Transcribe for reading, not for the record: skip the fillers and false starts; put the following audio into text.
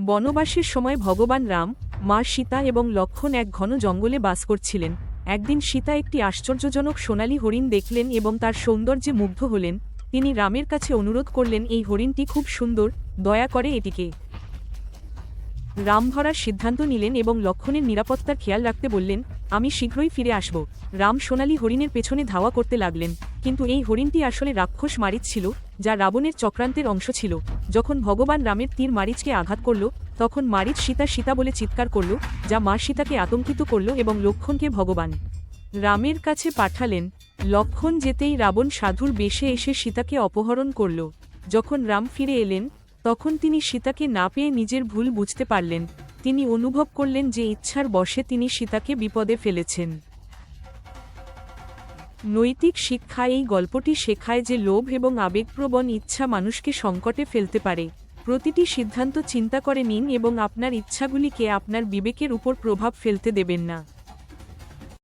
বনবাসের সময় ভগবান রাম, মা সীতা এবং লক্ষ্মণ এক ঘন জঙ্গলে বাস করছিলেন। একদিন সীতা একটি আশ্চর্যজনক সোনালী হরিণ দেখলেন এবং তার সৌন্দর্যে মুগ্ধ হলেন। তিনি রামের কাছে অনুরোধ করলেন, এই হরিণটি খুব সুন্দর, দয়া করে এটিকে। রাম ধরার সিদ্ধান্ত নিলেন এবং লক্ষ্মণের নিরাপত্তার খেয়াল রাখতে বললেন, আমি শীঘ্রই ফিরে আসব। রাম সোনালী হরিণের পেছনে ধাওয়া করতে লাগলেন, কিন্তু এই হরিণটি আসলে রাক্ষস মারিচ ছিল, যা রাবণের চক্রান্তের অংশ ছিল। যখন ভগবান রামের তীর মারিচকে আঘাত করল, তখন মারিচ সীতা সীতা বলে চিৎকার করল, যা মা সীতাকে আতঙ্কিত করল এবং লক্ষ্মণকে ভগবান রামের কাছে পাঠালেন। লক্ষ্মণ যেতেই রাবণ সাধুর বেশে এসে সীতাকে অপহরণ করল। যখন রাম ফিরে এলেন, তখন তিনি সীতাকে না পেয়ে নিজের ভুল বুঝতে পারলেন। তিনি অনুভব করলেন যে ইচ্ছার বশে তিনি সীতাকে বিপদে ফেলেছেন। নৈতিক শিক্ষা এই গল্পটি শেখায় যে লোভ এবং আবেগপ্রবণ ইচ্ছা মানুষকে সংকটে ফেলতে পারে। প্রতিটি সিদ্ধান্ত চিন্তা করে নিন এবং আপনার ইচ্ছাগুলিকে আপনার বিবেকের উপর প্রভাব ফেলতে দেবেন না।